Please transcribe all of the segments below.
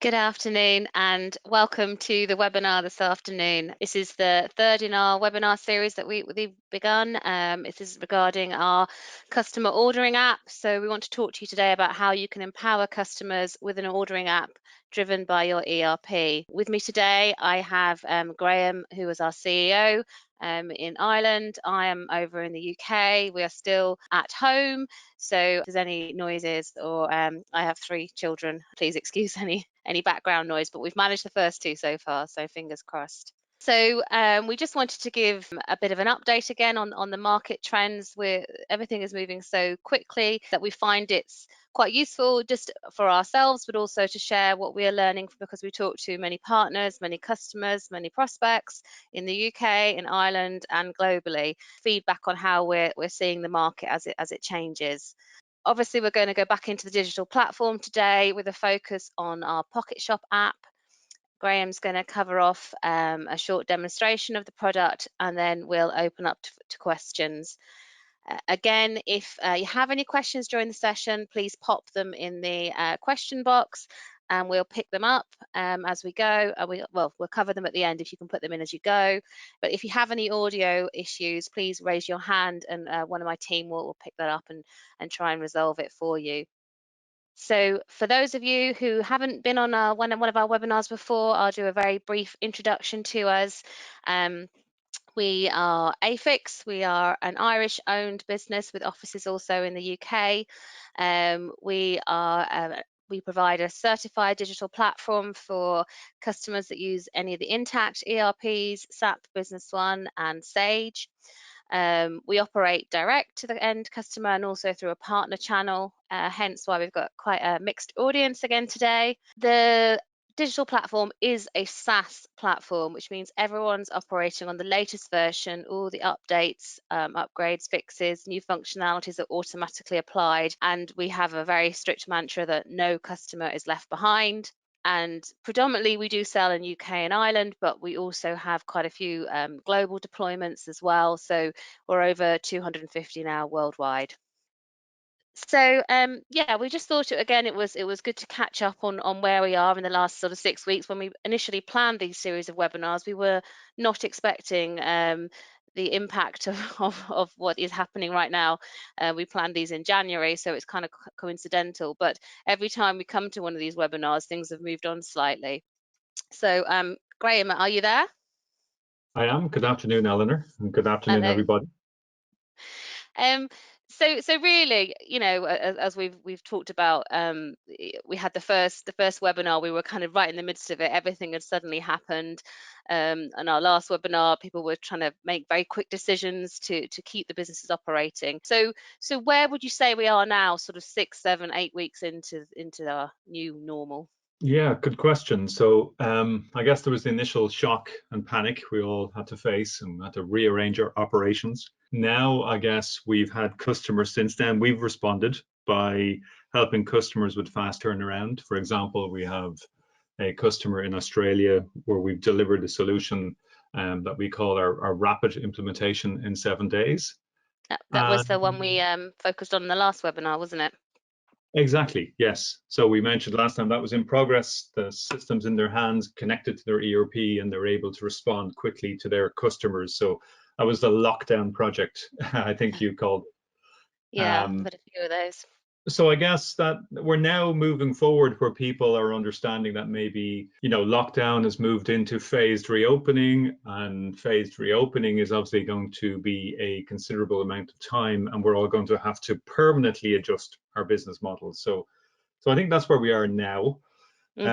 Good afternoon and welcome to the webinar this afternoon. This is the third in our webinar series that we've begun. This is regarding our customer ordering app. So we want to talk to you today about how you can empower customers with an ordering app driven by your ERP. With me today, I have Graham, who is our CEO. In Ireland. I am over in the UK. We are still at home. So if there's any noises or I have 3 children, please excuse any background noise, but we've managed the first 2 so far, so fingers crossed. So we just wanted to give a bit of an update again on the market trends where everything is moving so quickly that we find it's quite useful just for ourselves, but also to share what we are learning because we talk to many partners, many customers, many prospects in the UK, in Ireland, and globally. Feedback on how we're seeing the market as it changes. Obviously, we're going to go back into the digital platform today with a focus on our Pocket Shop app. Graham's going to cover off a short demonstration of the product, and then we'll open up to questions. Again, if you have any questions during the session, please pop them in the question box and we'll pick them up as we go. We'll cover them at the end if you can put them in as you go. But if you have any audio issues, please raise your hand and one of my team will pick that up and try and resolve it for you. So for those of you who haven't been on one of our webinars before, I'll do a very brief introduction to us. We are Afix. We are an Irish-owned business with offices also in the UK. We provide a certified digital platform for customers that use any of the Intact ERPs, SAP Business One, and Sage. We operate direct to the end customer and also through a partner channel, hence why we've got quite a mixed audience again today. The digital platform is a SaaS platform, which means everyone's operating on the latest version. All the updates, upgrades, fixes, new functionalities are automatically applied, and we have a very strict mantra that no customer is left behind. And predominantly we do sell in UK and Ireland, but we also have quite a few global deployments as well. So we're over 250 now worldwide. So yeah, we just thought it was good to catch up on where we are in the last sort of 6 weeks. When we initially planned these series of webinars, we were not expecting the impact of what is happening right now. We planned these in January, so it's kind of coincidental. But every time we come to one of these webinars, things have moved on slightly. So Graham, are you there? I am. Good afternoon, Eleanor, and good afternoon, Hello. everybody. So really, you know, as we've talked about, we had the first webinar. We were kind of right in the midst of it. Everything had suddenly happened. And our last webinar, people were trying to make very quick decisions to keep the businesses operating. So where would you say we are now, sort of 6, 7, 8 weeks into our new normal? Yeah, good question. So I guess there was the initial shock and panic we all had to face, and had to rearrange our operations. Now, I guess we've had customers since then. We've responded by helping customers with fast turnaround. For example, we have a customer in Australia where we've delivered a solution that we call our rapid implementation in 7 days. That was the one we focused on in the last webinar, wasn't it? Exactly, yes. So we mentioned last time that was in progress. The system's in their hands, connected to their ERP, and they're able to respond quickly to their customers. So that was the lockdown project, I think you called it. Yeah, I've had a few of those. So I guess that we're now moving forward where people are understanding that maybe, you know, lockdown has moved into phased reopening, and phased reopening is obviously going to be a considerable amount of time, and we're all going to have to permanently adjust our business models. So I think that's where we are now. We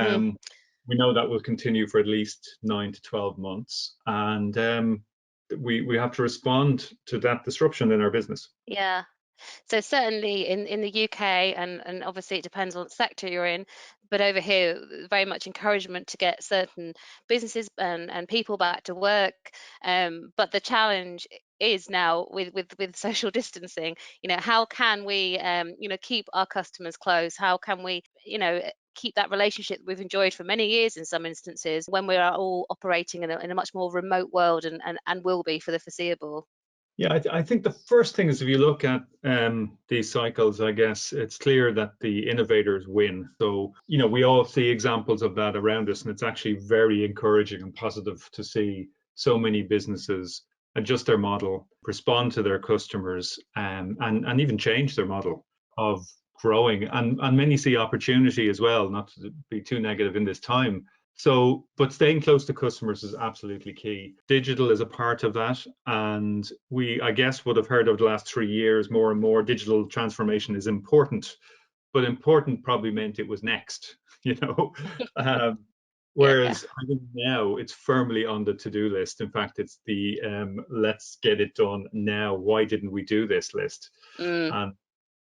know that will continue for at least 9 to 12 months, and we have to respond to that disruption in our business. Yeah. So certainly in the UK, and obviously it depends on what sector you're in, but over here, very much encouragement to get certain businesses and people back to work. But the challenge is now with social distancing, you know, how can we, you know, keep our customers close? How can we, you know, keep that relationship we've enjoyed for many years in some instances when we are all operating in a much more remote world and will be for the foreseeable? Yeah, I think the first thing is if you look at these cycles, I guess it's clear that the innovators win. So, we all see examples of that around us, and it's actually very encouraging and positive to see so many businesses adjust their model, respond to their customers, and even change their model of growing. And many see opportunity as well, not to be too negative in this time. So, but staying close to customers is absolutely key. Digital is a part of that. And I guess, would have heard over the last 3 years, more and more digital transformation is important, but important probably meant it was next, you know. Um, Yeah. Whereas I think now it's firmly on the to-do list. In fact, it's the let's get it done now. Why didn't we do this list? Mm. And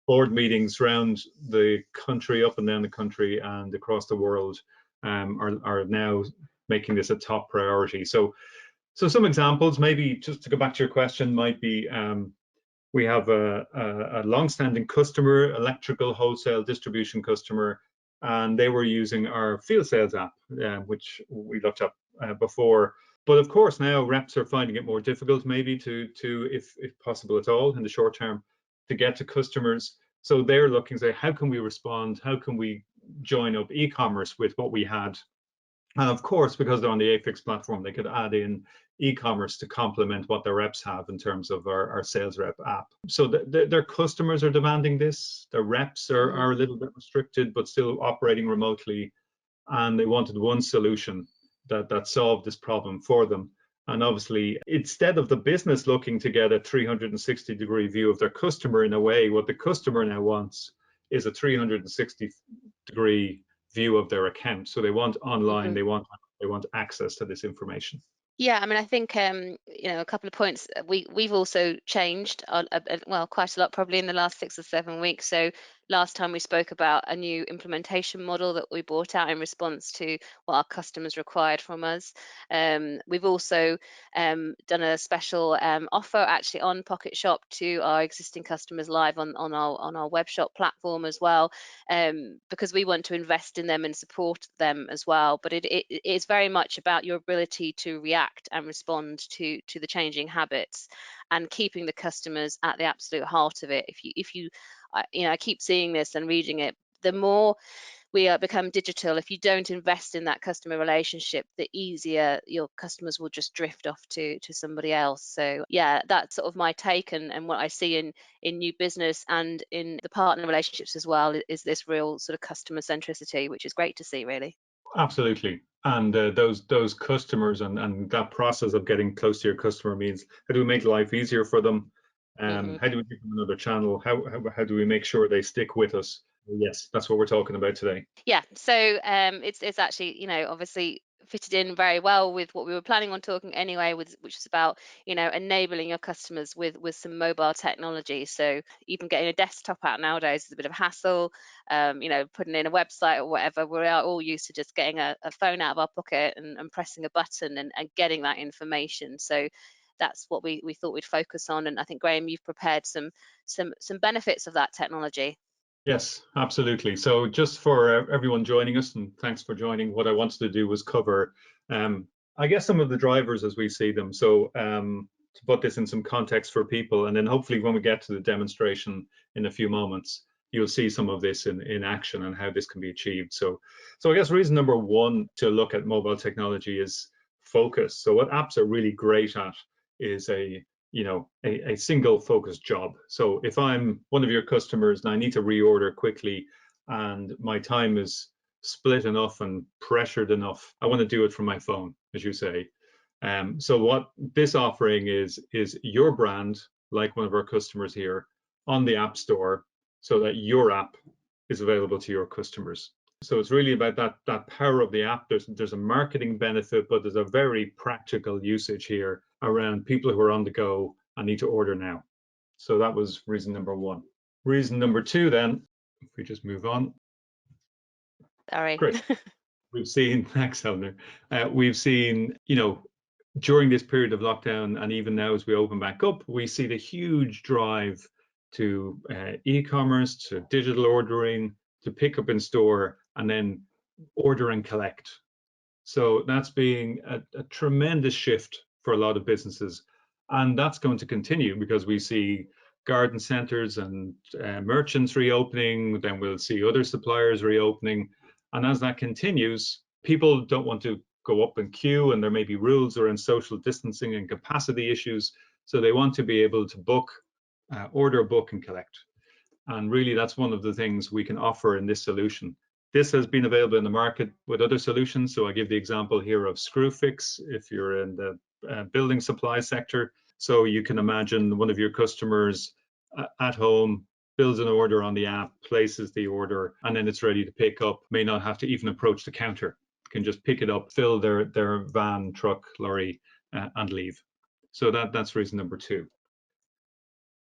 board meetings around the country, up and down the country and across the world, are now making this a top priority. So some examples, maybe just to go back to your question, might be we have a long-standing customer, electrical wholesale distribution customer, and they were using our field sales app, which we looked up before. But of course, now reps are finding it more difficult, maybe if possible at all, in the short term, to get to customers. So they're looking to say, how can we respond? How can we join up e-commerce with what we had? And of course, because they're on the Afix platform, they could add in e-commerce to complement what their reps have in terms of our sales rep app. So their customers are demanding this. Their reps Mhm. are a little bit restricted, but still operating remotely. And they wanted one solution that solved this problem for them. And obviously, instead of the business looking to get a 360-degree view of their customer, in a way, what the customer now wants is a 360-degree view of their account. So they want online, Mhm. they want access to this information. Yeah, I mean, I think a couple of points. We've also changed well, quite a lot probably in the last 6 or 7 weeks. So last time we spoke about a new implementation model that we brought out in response to what our customers required from us. We've also done a special offer actually on Pocket Shop to our existing customers live on our web shop platform as well, because we want to invest in them and support them as well. But it is very much about your ability to react and respond to the changing habits, and keeping the customers at the absolute heart of it. If you I keep seeing this and reading it. The more we become digital, if you don't invest in that customer relationship, the easier your customers will just drift off to somebody else. So yeah, that's sort of my take, and what I see in new business and in the partner relationships as well, is this real sort of customer centricity, which is great to see, really. Absolutely. And those customers and that process of getting close to your customer means, how do we make life easier for them? Hmm. How do we give them another channel? How do we make sure they stick with us? Yes, that's what we're talking about today. Yeah, so it's actually, obviously fitted in very well with what we were planning on talking anyway, which is about, enabling your customers with some mobile technology. So even getting a desktop out nowadays is a bit of a hassle. Putting in a website or whatever. We are all used to just getting a phone out of our pocket and pressing a button and getting that information. So that's what we thought we'd focus on. And I think, Graham, you've prepared some benefits of that technology. Yes, absolutely. So just for everyone joining us, and thanks for joining, what I wanted to do was cover, I guess, some of the drivers as we see them. So to put this in some context for people, and then hopefully when we get to the demonstration in a few moments, you'll see some of this in action and how this can be achieved. So I guess reason number one to look at mobile technology is focus. So what apps are really great at is a single focused job. So if I'm one of your customers and I need to reorder quickly and my time is split enough and pressured enough, I want to do it from my phone, as you say. So what this offering is your brand, like one of our customers here, on the App Store, so that your app is available to your customers. So it's really about that power of the app. There's a marketing benefit, but there's a very practical usage here around people who are on the go and need to order now. So that was reason number one. Reason number two, then, if we just move on. Sorry. Great. We've seen, thanks, Eleanor. We've seen, during this period of lockdown, and even now as we open back up, we see the huge drive to e-commerce, to digital ordering, to pick up in store, and then order and collect. So that's being a tremendous shift for a lot of businesses. And that's going to continue because we see garden centers and merchants reopening, then we'll see other suppliers reopening. And as that continues, people don't want to go up and queue, and there may be rules around social distancing and capacity issues. So they want to be able to book, order, book, and collect. And really, that's one of the things we can offer in this solution. This has been available in the market with other solutions. So I give the example here of Screwfix if you're in the building supply sector. So you can imagine one of your customers at home builds an order on the app, places the order, and then it's ready to pick up, may not have to even approach the counter, can just pick it up, fill their van, truck, lorry, and leave. So that's reason number two.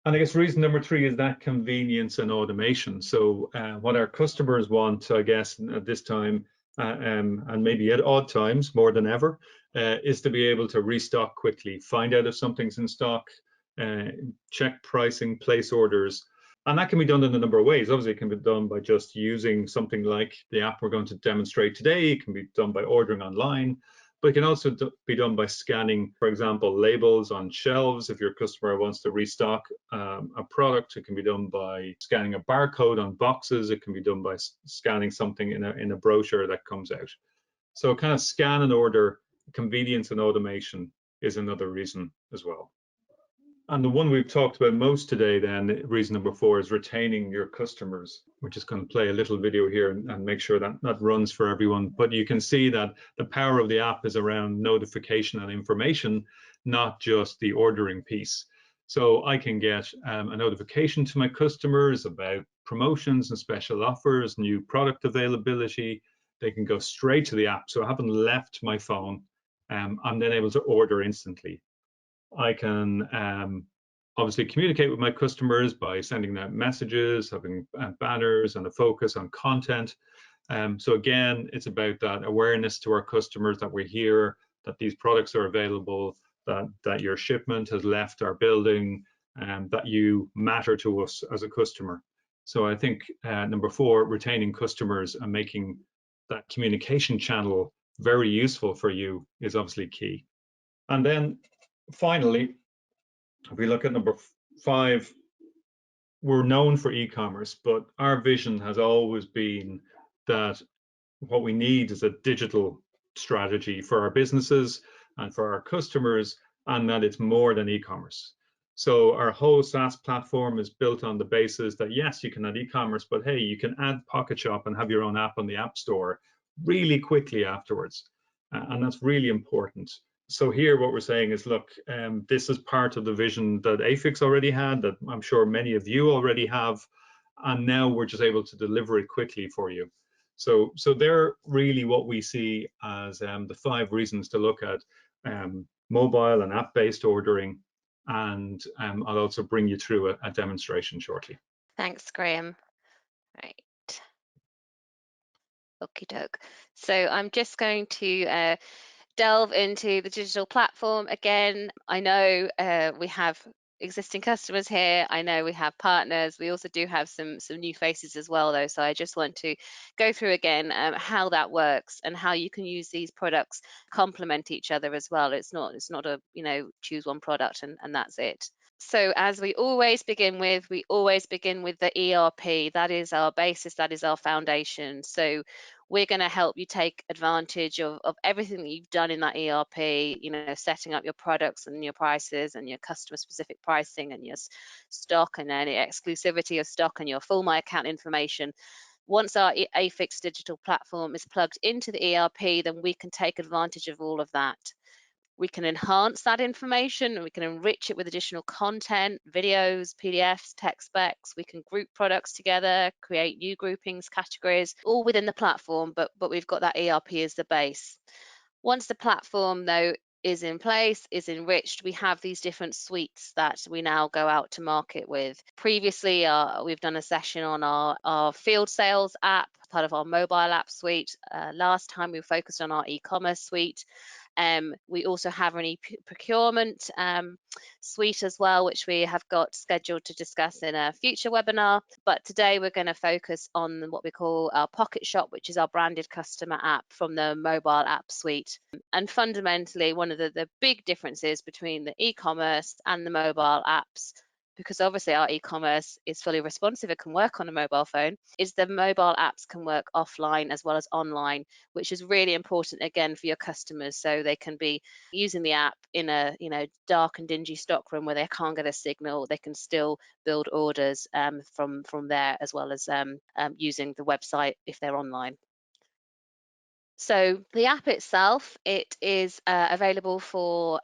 And I guess reason number three is that convenience and automation. So what our customers want, I guess, at this time, and maybe at odd times more than ever, is to be able to restock quickly, find out if something's in stock, check pricing, place orders. And that can be done in a number of ways. Obviously, it can be done by just using something like the app we're going to demonstrate today. It can be done by ordering online. But it can also be done by scanning, for example, labels on shelves. If your customer wants to restock a product, it can be done by scanning a barcode on boxes. It can be done by scanning something in a brochure that comes out. So kind of scan and order, convenience and automation is another reason as well. And the one we've talked about most today, then, reason number four, is retaining your customers. We're just going to play a little video here and make sure that that runs for everyone. But you can see that the power of the app is around notification and information, not just the ordering piece. So I can get a notification to my customers about promotions and special offers, new product availability. They can go straight to the app. So I haven't left my phone. I'm then able to order instantly. I can obviously communicate with my customers by sending them messages, having banners and a focus on content. So again, it's about that awareness to our customers that we're here, that these products are available, that your shipment has left our building, and that you matter to us as a customer. So I think number four, retaining customers and making that communication channel very useful for you is obviously key. And then finally, if we look at number five, we're known for e-commerce, but our vision has always been that what we need is a digital strategy for our businesses and for our customers, and that it's more than e-commerce. So our whole SaaS platform is built on the basis that yes, you can add e-commerce, but hey, you can add Pocket Shop and have your own app on the App Store really quickly afterwards. And that's really important. So here what we're saying is, look, this is part of the vision that Afix already had, that I'm sure many of you already have, and now we're just able to deliver it quickly for you. So they're really what we see as the five reasons to look at mobile and app-based ordering, and I'll also bring you through a demonstration shortly. Thanks, Graham. Right. Okie doke. So I'm just going to delve into the digital platform again. I know we have existing customers here. I know we have partners. We also do have some new faces as well, though. So I just want to go through again how that works and how you can use these products complement each other as well. It's not a choose one product and that's it. So as we always begin with the ERP. That is our basis, that is our foundation. So we're going to help you take advantage of everything that you've done in that ERP, setting up your products and your prices and your customer specific pricing and your stock and any exclusivity of stock and your full My Account information. Once our Afix digital platform is plugged into the ERP, then we can take advantage of all of that. We can enhance that information and we can enrich it with additional content, videos, PDFs, text specs. We can group products together, create new groupings, categories, all within the platform, but we've got that ERP as the base. Once the platform, though, is in place, is enriched, we have these different suites that we now go out to market with. Previously, we've done a session on our field sales app, part of our mobile app suite. Last time we focused on our e-commerce suite. We also have an procurement suite as well, which we have got scheduled to discuss in a future webinar. But today we're going to focus on what we call our Pocket Shop, which is our branded customer app from the mobile app suite. And fundamentally, one of the big differences between the e-commerce and the mobile apps, because obviously our e-commerce is fully responsive, it can work on a mobile phone, is the mobile apps can work offline as well as online, which is really important again for your customers, so they can be using the app in a dark and dingy stockroom where they can't get a signal. They can still build orders from there, as well as using the website if they're online. So the app itself, it is available for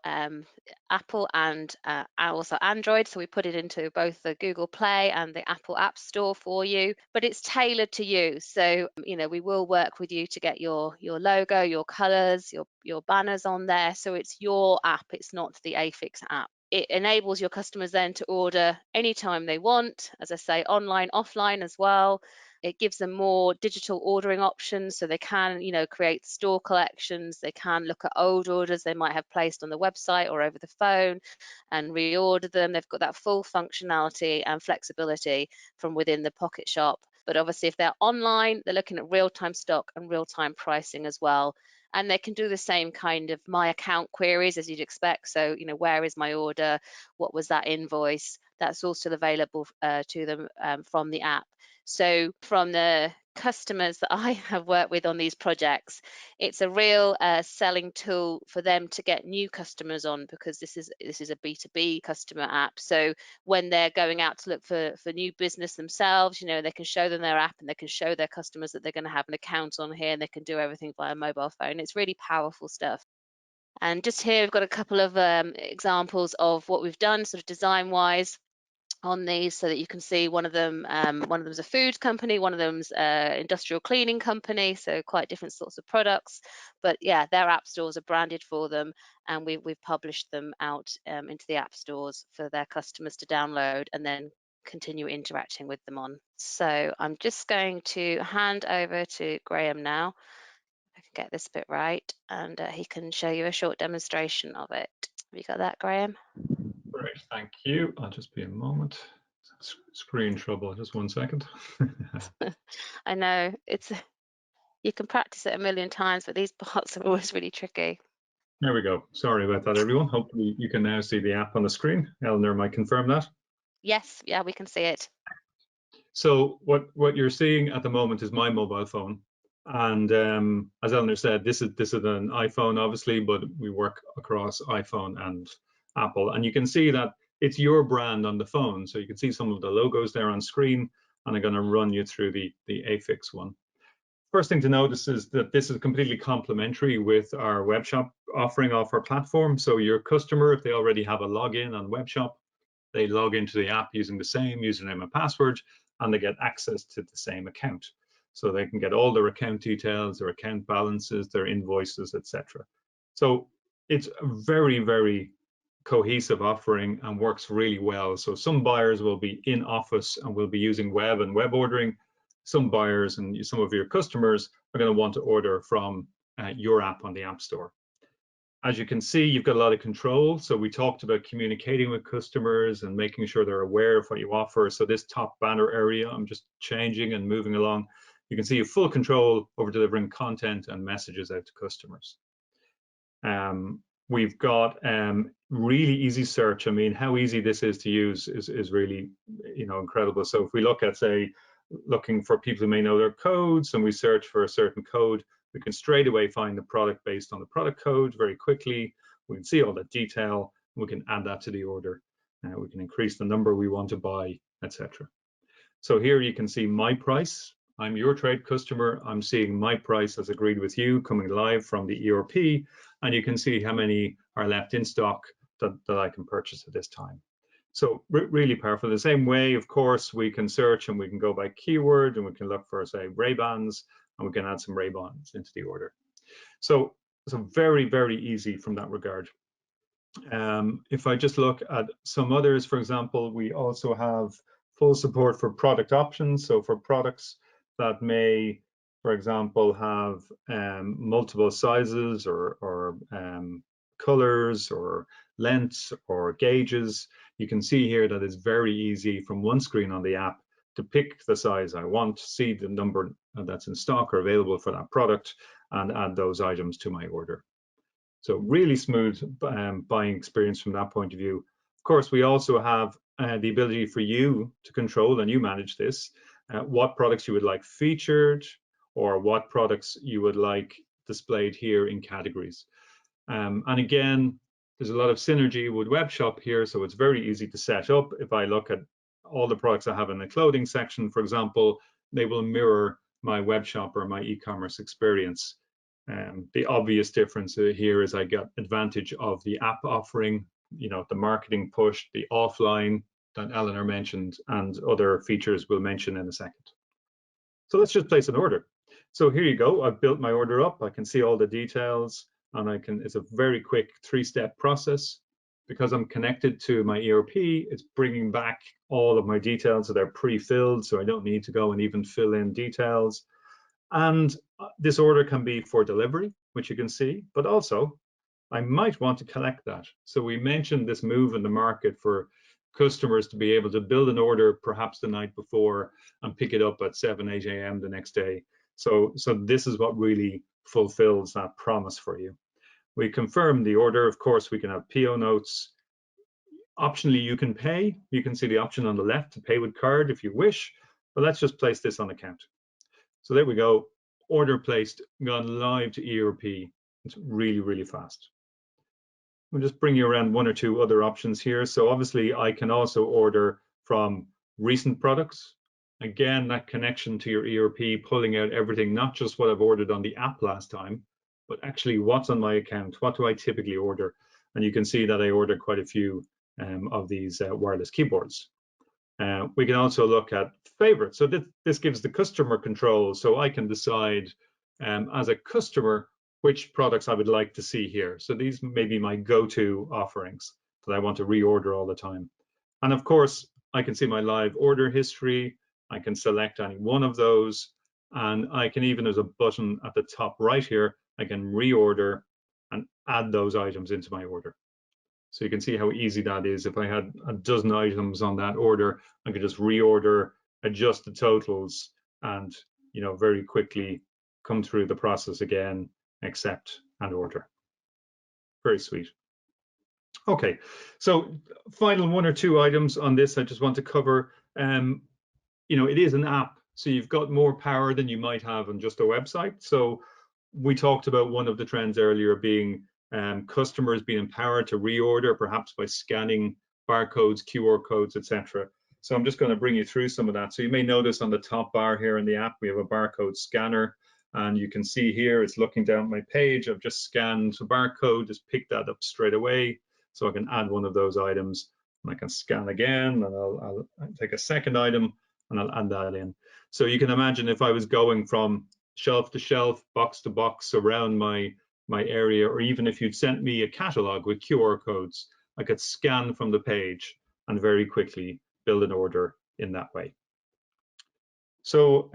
Apple and also Android. So we put it into both the Google Play and the Apple App Store for you, but it's tailored to you. So, we will work with you to get your logo, your colors, your banners on there. So it's your app, it's not the Afix app. It enables your customers then to order anytime they want, as I say, online, offline as well. It gives them more digital ordering options, so they can, create store collections. They can look at old orders they might have placed on the website or over the phone and reorder them. They've got that full functionality and flexibility from within the Pocket Shop. But obviously, if they're online, they're looking at real-time stock and real-time pricing as well. And they can do the same kind of my account queries as you'd expect. So, where is my order? What was that invoice? That's all still available to them from the app. So from the customers that I have worked with on these projects, it's a real selling tool for them to get new customers on, because this is a B2B customer app. So when they're going out to look for new business themselves, they can show them their app and they can show their customers that they're going to have an account on here, and they can do everything via mobile phone. It's really powerful stuff. And just here, we've got a couple of examples of what we've done sort of design wise on these, so that you can see one of them's a food company, one of them's industrial cleaning company, so quite different sorts of products. But yeah, their app stores are branded for them, and we've published them out into the app stores for their customers to download and then continue interacting with them on. So I'm just going to hand over to Graham now, if I can get this bit right, and he can show you a short demonstration of it. Have you got that, Graham? Great, thank you. I'll just be a moment. Screen trouble, just 1 second. I know you can practice it a million times, but these parts are always really tricky. There we go. Sorry about that, everyone. Hopefully you can now see the app on the screen. Eleanor might confirm that. Yes, yeah, we can see it. So what you're seeing at the moment is my mobile phone. And as Eleanor said, this is an iPhone, obviously, but we work across iPhone and Apple. And you can see that it's your brand on the phone. So you can see some of the logos there on screen, and I'm going to run you through the Afix one. First thing to notice is that this is completely complementary with our web shop offering off our platform. So your customer, if they already have a login on web shop, they log into the app using the same username and password, and they get access to the same account. So they can get all their account details, their account balances, their invoices, etc. So it's a very, very cohesive offering and works really well. So some buyers will be in office and will be using web and web ordering. Some buyers and some of your customers are going to want to order from your app on the App Store. As you can see, you've got a lot of control. So we talked about communicating with customers and making sure they're aware of what you offer. So this top banner area, I'm just changing and moving along. You can see you have full control over delivering content and messages out to customers. We've got really easy search. I mean, how easy this is to use is really, incredible. So if we look at, say, looking for people who may know their codes, and we search for a certain code, we can straight away find the product based on the product code very quickly. We can see all that detail. We can add that to the order. We can increase the number we want to buy, etc. So here you can see my price. I'm your trade customer. I'm seeing my price as agreed with you coming live from the ERP, and you can see how many are left in stock that I can purchase at this time. So really powerful. The same way, of course, we can search and we can go by keyword, and we can look for, say, Ray-Bans, and we can add some Ray-Bans into the order. So very, very easy from that regard. If I just look at some others, for example, we also have full support for product options. So for products that may for example, have multiple sizes or colors or lengths or gauges, you can see here that it's very easy from one screen on the app to pick the size I want, see the number that's in stock or available for that product, and add those items to my order. So really smooth buying experience from that point of view. Of course, we also have the ability for you to control, and you manage this, what products you would like featured or what products you would like displayed here in categories. And again, there's a lot of synergy with Webshop here, so it's very easy to set up. If I look at all the products I have in the clothing section, for example, they will mirror my Webshop or my e-commerce experience. The obvious difference here is I get advantage of the app offering, the marketing push, the offline that Eleanor mentioned, and other features we'll mention in a second. So let's just place an order. So here you go. I've built my order up. I can see all the details, and it's a very quick 3-step process. Because I'm connected to my ERP, it's bringing back all of my details, so they're pre-filled, so I don't need to go and even fill in details. And this order can be for delivery, which you can see, but also I might want to collect that. So we mentioned this move in the market for customers to be able to build an order perhaps the night before and pick it up at 7, 8 a.m. the next day. So this is what really fulfills that promise for you. We confirm the order. Of course, we can have PO notes. Optionally, you can pay. You can see the option on the left to pay with card if you wish, but let's just place this on account. So there we go. Order placed, gone live to ERP. It's really, really fast. We'll just bring you around one or two other options here. So obviously I can also order from recent products. Again, that connection to your ERP, pulling out everything, not just what I've ordered on the app last time, but actually what's on my account, what do I typically order? And you can see that I ordered quite a few of these wireless keyboards. We can also look at favorites. So this gives the customer control, so I can decide as a customer which products I would like to see here. So these may be my go-to offerings that I want to reorder all the time. And of course, I can see my live order history. I can select any one of those. And I can even, there's a button at the top right here, I can reorder and add those items into my order. So you can see how easy that is. If I had a dozen items on that order, I could just reorder, adjust the totals, and very quickly come through the process again, accept and order. Very sweet. Okay, so final one or two items on this I just want to cover. It is an app, so you've got more power than you might have on just a website. So we talked about one of the trends earlier being customers being empowered to reorder, perhaps by scanning barcodes, QR codes, etc. So I'm just going to bring you through some of that. So you may notice on the top bar here in the app, we have a barcode scanner. And you can see here, it's looking down my page. I've just scanned the barcode, just pick that up straight away. So I can add one of those items, and I can scan again, and I'll take a second item, and I'll add that in. So you can imagine if I was going from shelf to shelf, box to box around my area, or even if you'd sent me a catalog with QR codes, I could scan from the page and very quickly build an order in that way. So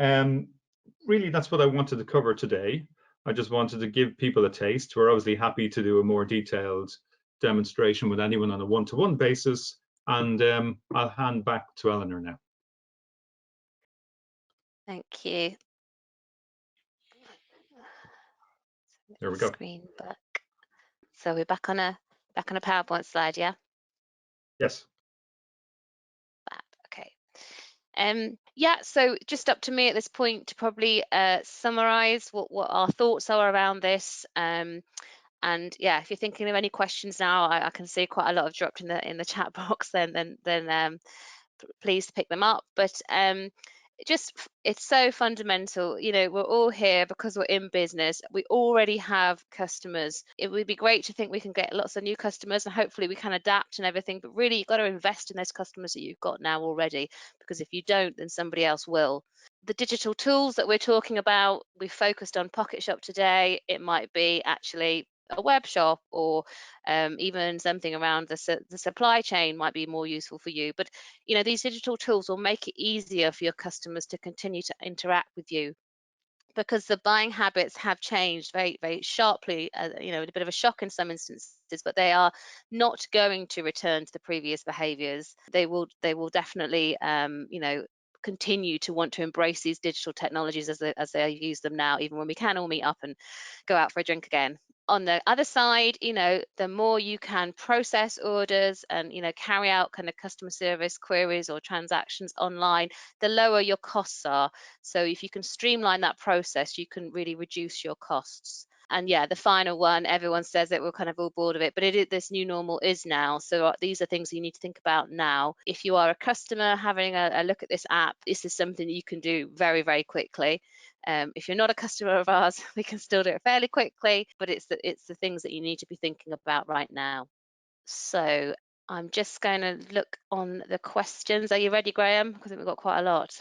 really, that's what I wanted to cover today. I just wanted to give people a taste. We're obviously happy to do a more detailed demonstration with anyone on a one-to-one basis, and I'll hand back to Eleanor now. Thank you. There we go. Screen back. So we're back on a PowerPoint slide, yeah? Yes. Okay. Yeah, so just up to me at this point to probably summarize what our thoughts are around this. And yeah, if you're thinking of any questions now, I can see quite a lot of dropped in the chat box. Then please pick them up. But it's so fundamental. We're all here because we're in business. We already have customers. It would be great to think we can get lots of new customers, and hopefully we can adapt and everything. But really, you've got to invest in those customers that you've got now already, because if you don't, then somebody else will. The digital tools that we're talking about, we focused on Pocket Shop today. It might be actually a web shop, or even something around the supply chain might be more useful for you. But these digital tools will make it easier for your customers to continue to interact with you. because the buying habits have changed very, very sharply, a bit of a shock in some instances, but they are not going to return to the previous behaviors. They will definitely, continue to want to embrace these digital technologies as they use them now, even when we can all meet up and go out for a drink again. On the other side, the more you can process orders and, carry out kind of customer service queries or transactions online, the lower your costs are. So if you can streamline that process, you can really reduce your costs. And yeah, the final one, everyone says it, we're kind of all bored of it, but this new normal is now. So these are things you need to think about now. If you are a customer having a look at this app, this is something that you can do very, very quickly. If you're not a customer of ours, we can still do it fairly quickly, but it's the things that you need to be thinking about right now. So I'm just going to look on the questions. Are you ready, Graham? Because we've got quite a lot.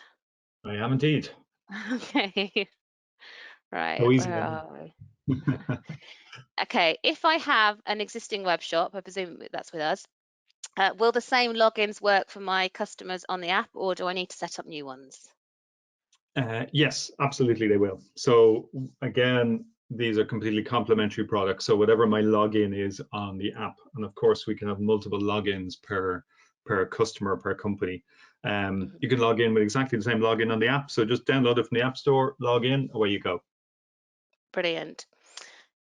I am indeed. Okay. Right, So easy where then. are we? Okay, if I have an existing web shop, I presume that's with us, will the same logins work for my customers on the app, or do I need to set up new ones? Yes, absolutely they will. So again, these are completely complementary products. So whatever my login is on the app, and of course we can have multiple logins per customer, per company. Mhm. You can log in with exactly the same login on the app. So just download it from the App Store, log in, away you go. Brilliant.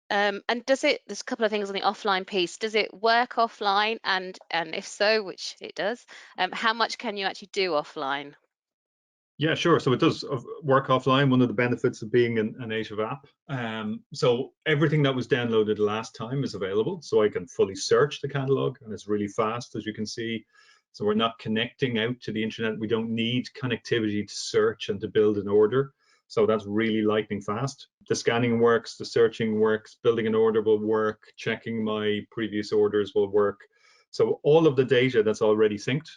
And there's a couple of things on the offline piece. Does it work offline? And if so, which it does, how much can you actually do offline? Yeah, sure. So it does work offline. One of the benefits of being a native app. So everything that was downloaded last time is available. So I can fully search the catalog, and it's really fast, as you can see. So we're not connecting out to the internet. We don't need connectivity to search and to build an order. So that's really lightning fast. The scanning works, the searching works, building an order will work, checking my previous orders will work. So all of the data that's already synced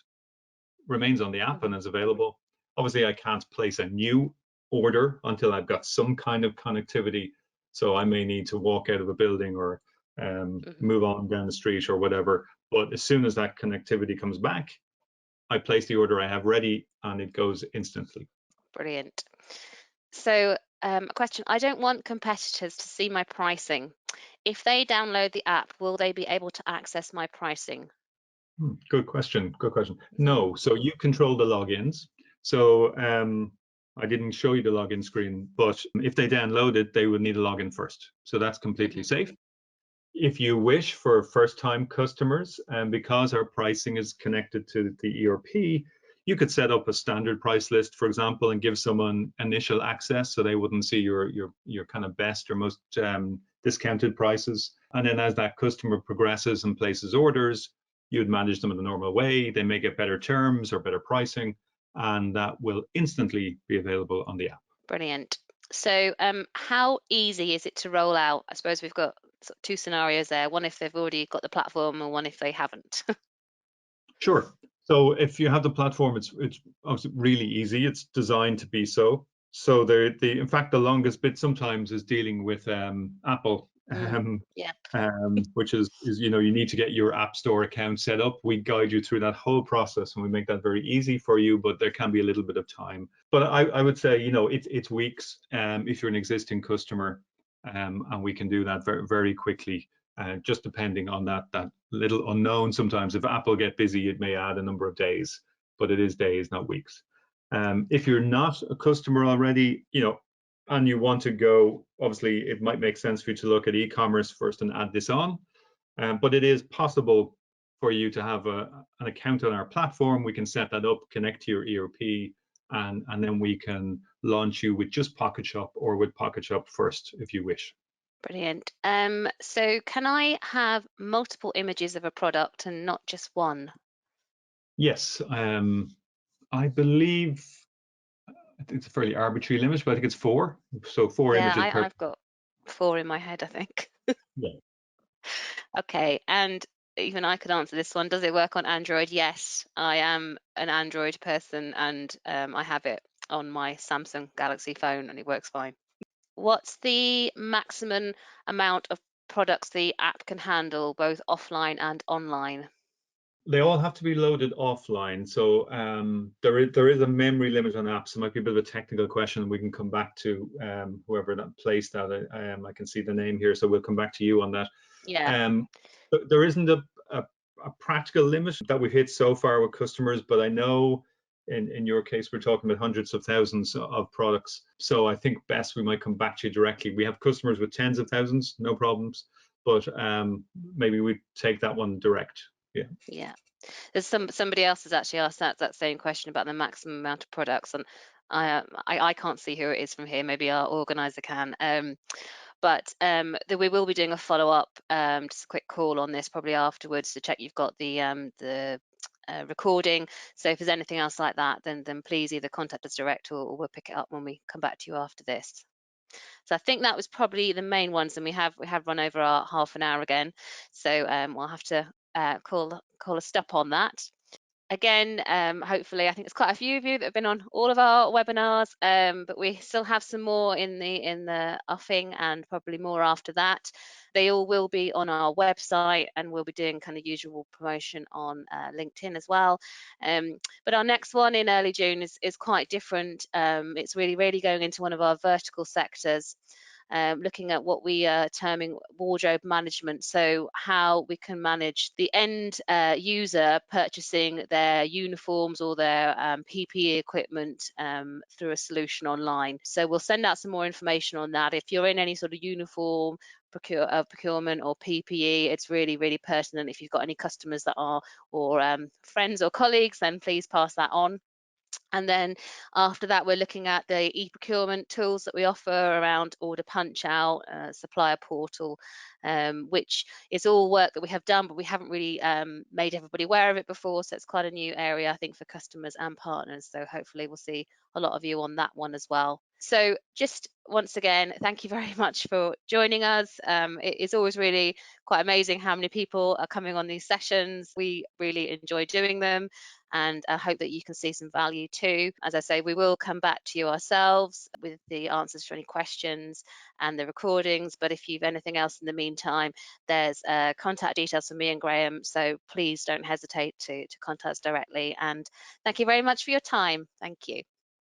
remains on the app Mhm. and is available. Obviously, I can't place a new order until I've got some kind of connectivity. So I may need to walk out of a building or Mhm. move on down the street or whatever. But as soon as that connectivity comes back, I place the order I have ready and it goes instantly. Brilliant. So, a question: I don't want competitors to see my pricing. If they download the app, will they be able to access my pricing? Good question. Good question. Mhm. No, so you control the logins. So I didn't show you the login screen, but if they download it, they would need a login first. So that's completely Mhm. safe. If you wish for first-time customers, and because our pricing is connected to the ERP, you could set up a standard price list, for example, and give someone initial access so they wouldn't see your kind of best or most discounted prices. And then as that customer progresses and places orders, you'd manage them in the normal way. They may get better terms or better pricing, and that will instantly be available on the app. Brilliant. So, how easy is it to roll out? I suppose we've got sort of two scenarios there. One if they've already got the platform, and one if they haven't. Sure. So if you have the platform, it's obviously really easy. It's designed to be so. So the in fact the longest bit sometimes is dealing with Apple, Mm. Yeah, which is you need to get your App Store account set up. We guide you through that whole process and we make that very easy for you. But there can be a little bit of time. But I would say it's weeks if you're an existing customer, and we can do that very very quickly. Just depending on that little unknown. Sometimes if Apple get busy, it may add a number of days, but it is days, not weeks. If you're not a customer already, and you want to go, obviously it might make sense for you to look at e-commerce first and add this on. But it is possible for you to have an account on our platform. We can set that up, connect to your ERP, and then we can launch you with just Pocket Shop or with Pocket Shop first if you wish. brilliant. So can I have multiple images of a product and not just one? Yes, I believe it's a fairly arbitrary limit, but I think it's four. So four Yeah, images per. I've got four in my head, I think. Yeah. Okay, and even I could answer this one. Does it work on Android? Yes, I am an Android person, and I have it on my Samsung Galaxy phone, and it works fine. What's the maximum amount of products the app can handle, both offline and online? They all have to be loaded offline. So there is a memory limit on apps. It might be a bit of a technical question. We can come back to whoever that placed that. I can see the name here, so we'll come back to you on that. Yeah. Um, there isn't a, a practical limit that we've hit so far with customers, but I know in your case we're talking about hundreds of thousands of products. So I think best we might come back to you directly. We have customers with tens of thousands, no problems, but maybe we take that one direct. Yeah. Yeah. There's somebody else has actually asked that same question about the maximum amount of products, and I can't see who it is from here. Maybe our organizer can. But we will be doing a follow up, just a quick call on this probably afterwards to check you've got the recording. So if there's anything else like that, then please either contact us direct, or we'll pick it up when we come back to you after this. So I think that was probably the main ones, and we have run over our half an hour again. So we'll have to call a stop on that. Again, hopefully, I think there's quite a few of you that have been on all of our webinars, but we still have some more in the offing, and probably more after that. They all will be on our website, and we'll be doing kind of usual promotion on LinkedIn as well. But our next one in early June is quite different. It's really going into one of our vertical sectors, looking at what we are terming wardrobe management. So how we can manage the end user purchasing their uniforms or their PPE equipment through a solution online. So we'll send out some more information on that. If you're in any sort of uniform procurement or PPE, it's really pertinent. If you've got any customers that are, or friends or colleagues, then please pass that on. And then after that, we're looking at the e-procurement tools that we offer around order punch out, supplier portal, which is all work that we have done, but we haven't really made everybody aware of it before. So it's quite a new area, I think, for customers and partners. So hopefully we'll see a lot of you on that one as well. So just once again, thank you very much for joining us. It is always really quite amazing how many people are coming on these sessions. We really enjoy doing them, and I hope that you can see some value too. As I say, we will come back to you ourselves with the answers to any questions and the recordings, but if you've anything else in the meantime, there's contact details for me and Graham, so please don't hesitate to contact us directly. And thank you very much for your time. Thank you.